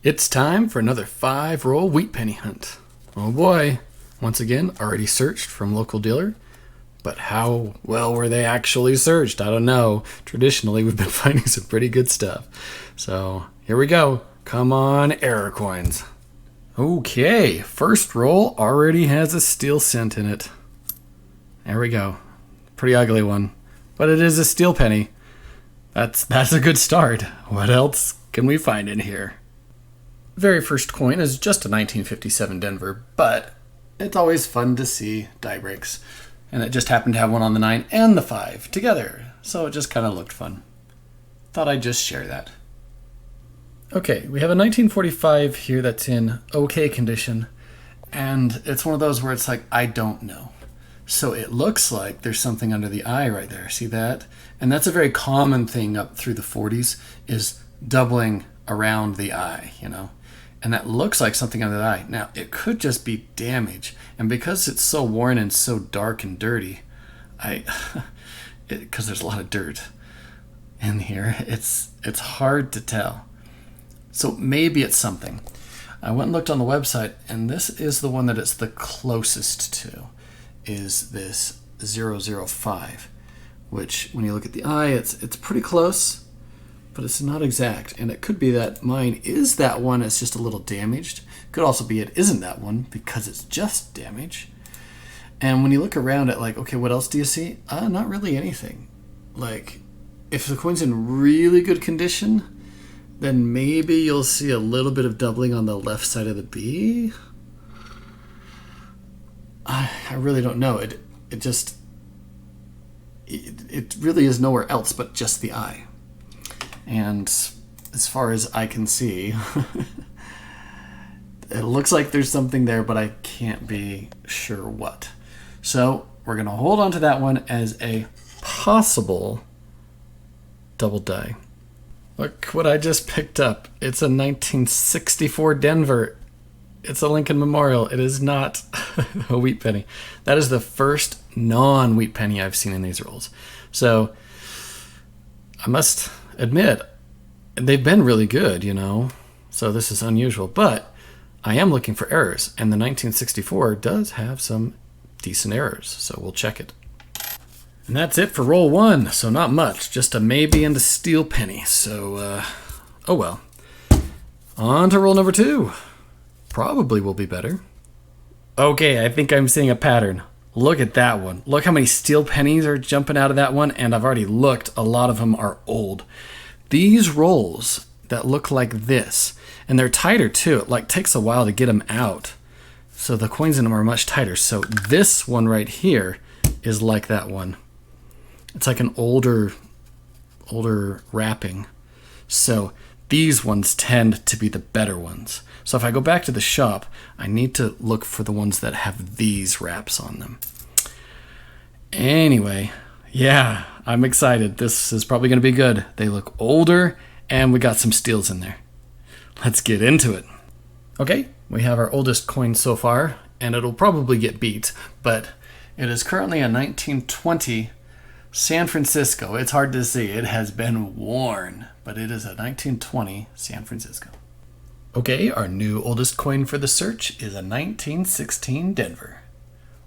It's time for another 5-roll wheat penny hunt. Oh boy, once again, already searched from local dealer. But how well were they actually searched? I don't know. Traditionally, we've been finding some pretty good stuff. So here we go. Come on, error coins. Okay, first roll already has a steel cent in it. There we go. Pretty ugly one. But it is a steel penny. That's a good start. What else can we find in here? Very first coin is just a 1957 Denver, but it's always fun to see die breaks. And it just happened to have one on the 9 and the 5 together, so it just kind of looked fun. Thought I'd just share that. Okay, we have a 1945 here that's in okay condition, and it's one of those where it's like, I don't know. So it looks like there's something under the eye right there. See that? And that's a very common thing up through the 40s, is doubling around the eye, you know? And that looks like something under the eye. Now, it could just be damage. And because it's so worn and so dark and dirty, because there's a lot of dirt in here, it's hard to tell. So maybe it's something. I went and looked on the website, and this is the one that it's the closest to, is this 005, which when you look at the eye, it's pretty close, but it's not exact. And it could be that mine is that one, it's just a little damaged. Could also be it isn't that one because it's just damaged. And when you look around at like, okay, what else do you see? Not really anything. Like, if the coin's in really good condition, then maybe you'll see a little bit of doubling on the left side of the B. I really don't know. It really is nowhere else but just the eye. And as far as I can see, it looks like there's something there, but I can't be sure what. So we're going to hold on to that one as a possible double die. Look what I just picked up. It's a 1964 Denver. It's a Lincoln Memorial. It is not a wheat penny. That is the first non-wheat penny I've seen in these rolls. So I must admit, they've been really good, you know. So this is unusual. But I am looking for errors. And the 1964 does have some decent errors. So we'll check it. And that's it for roll 1. So not much. Just a maybe and a steel penny. So, oh well. On to roll number 2. Probably will be better. Okay, I think I'm seeing a pattern. Look at that one. Look how many steel pennies are jumping out of that one, and I've already looked. A lot of them are old. These rolls that look like this, and they're tighter too. It like takes a while to get them out. So the coins in them are much tighter. So this one right here is like that one. It's like an older wrapping. So these ones tend to be the better ones. So if I go back to the shop, I need to look for the ones that have these wraps on them. Anyway, yeah, I'm excited. This is probably going to be good. They look older, and we got some steels in there. Let's get into it. Okay, we have our oldest coin so far, and it'll probably get beat, but it is currently a 1920 San Francisco. It's hard to see. It has been worn, but it is a 1920 San Francisco. Okay, our new oldest coin for the search is a 1916 Denver.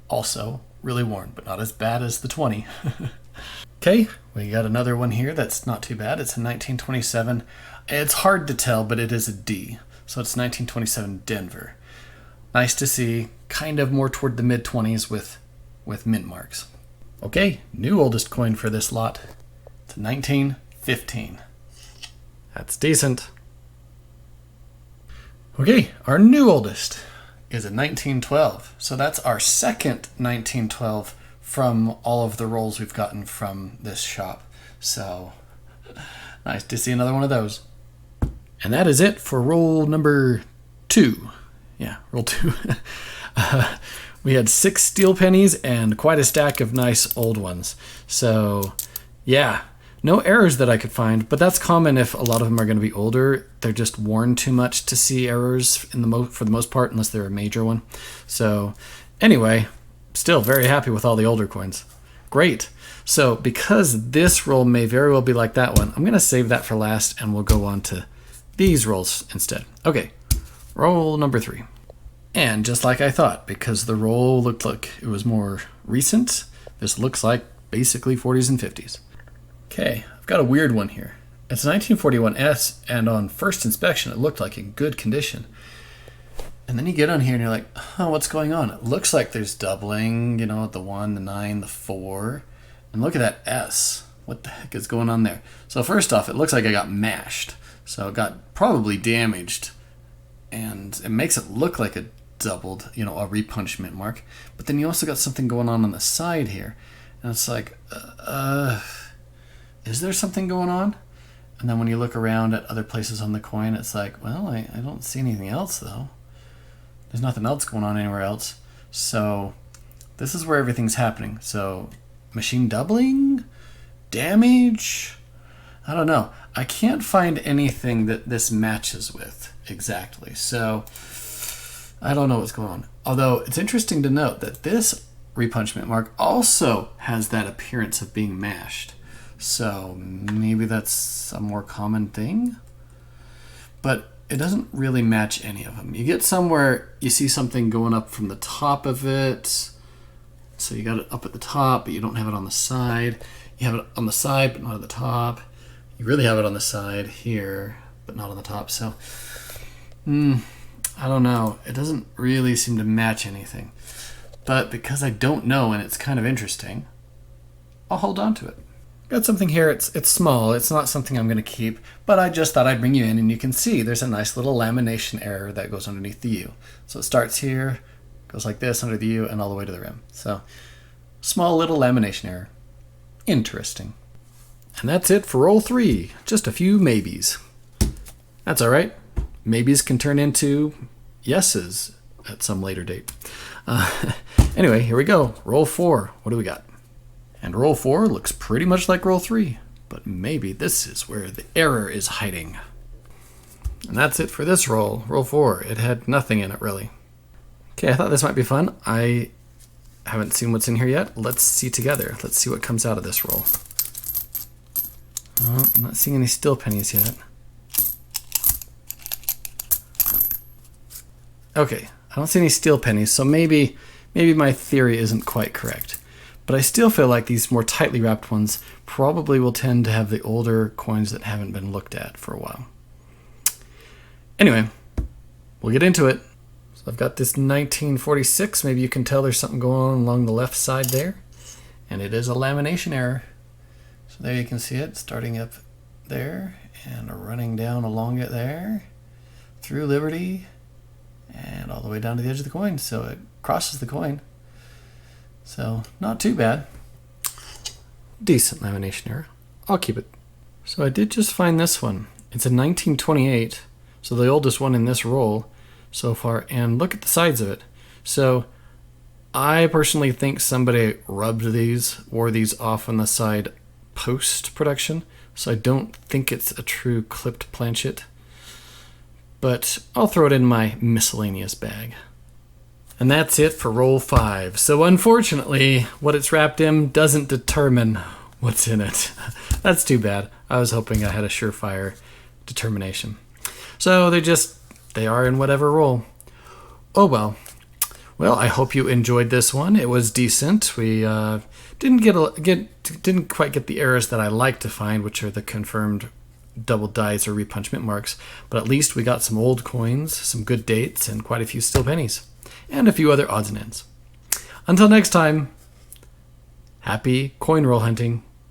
Also, really worn, but not as bad as the 20. Okay, we got another one here that's not too bad. It's a 1927. It's hard to tell, but it is a D. So it's 1927 Denver. Nice to see, kind of more toward the mid-20s with mint marks. Okay, new oldest coin for this lot. It's a 1915. That's decent. Okay, our new oldest is a 1912. So that's our second 1912 from all of the rolls we've gotten from this shop. So nice to see another one of those. And that is it for roll number 2. Yeah, roll 2. We had 6 steel pennies and quite a stack of nice old ones. So yeah, no errors that I could find, but that's common if a lot of them are going to be older. They're just worn too much to see errors for the most part, unless they're a major one. So anyway, still very happy with all the older coins. Great. So because this roll may very well be like that one, I'm going to save that for last, and we'll go on to these rolls instead. Okay, roll number 3. And just like I thought, because the roll looked like it was more recent, this looks like basically 40s and 50s. Okay, I've got a weird one here. It's a 1941S, and on first inspection, it looked like in good condition. And then you get on here and you're like, oh, what's going on? It looks like there's doubling, you know, the 1, the 9, the 4. And look at that S. What the heck is going on there? So first off, it looks like I got mashed. So it got probably damaged. And it makes it look like a doubled, you know, a repunchment mark. But then you also got something going on the side here. And it's like, is there something going on? And then when you look around at other places on the coin, it's like, well, I don't see anything else, though. There's nothing else going on anywhere else. So this is where everything's happening. So machine doubling? Damage? I don't know. I can't find anything that this matches with exactly. So I don't know what's going on. Although it's interesting to note that this repunchment mark also has that appearance of being mashed. So maybe that's a more common thing. But it doesn't really match any of them. You get somewhere, you see something going up from the top of it. So you got it up at the top, but you don't have it on the side. You have it on the side, but not at the top. You really have it on the side here, but not on the top. So, I don't know. It doesn't really seem to match anything. But because I don't know and it's kind of interesting, I'll hold on to it. Got something here, it's small, it's not something I'm going to keep, but I just thought I'd bring you in and you can see there's a nice little lamination error that goes underneath the U. So it starts here, goes like this under the U and all the way to the rim. So small little lamination error. Interesting. And that's it for roll 3. Just a few maybes. That's all right. Maybes can turn into yeses at some later date. Anyway, here we go. Roll 4. What do we got? And roll 4 looks pretty much like roll 3, but maybe this is where the error is hiding. And that's it for this roll, roll 4. It had nothing in it, really. Okay, I thought this might be fun. I haven't seen what's in here yet. Let's see together. Let's see what comes out of this roll. Oh, I'm not seeing any steel pennies yet. Okay, I don't see any steel pennies, so maybe my theory isn't quite correct. But I still feel like these more tightly wrapped ones probably will tend to have the older coins that haven't been looked at for a while. Anyway, we'll get into it. So I've got this 1946. Maybe you can tell there's something going on along the left side there. And it is a lamination error. So there you can see it starting up there and running down along it there, through Liberty, and all the way down to the edge of the coin. So it crosses the coin. So, not too bad. Decent lamination error. I'll keep it. So I did just find this one. It's a 1928, so the oldest one in this roll so far, and look at the sides of it. So, I personally think somebody rubbed these, wore these off on the side post-production, so I don't think it's a true clipped planchet. But I'll throw it in my miscellaneous bag. And that's it for roll 5. So unfortunately, what it's wrapped in doesn't determine what's in it. That's too bad. I was hoping I had a surefire determination. So they are in whatever roll. Oh well. Well, I hope you enjoyed this one. It was decent. We didn't quite get the errors that I like to find, which are the confirmed double dice or repunchment marks. But at least we got some old coins, some good dates, and quite a few steel pennies. And a few other odds and ends. Until next time, happy coin roll hunting.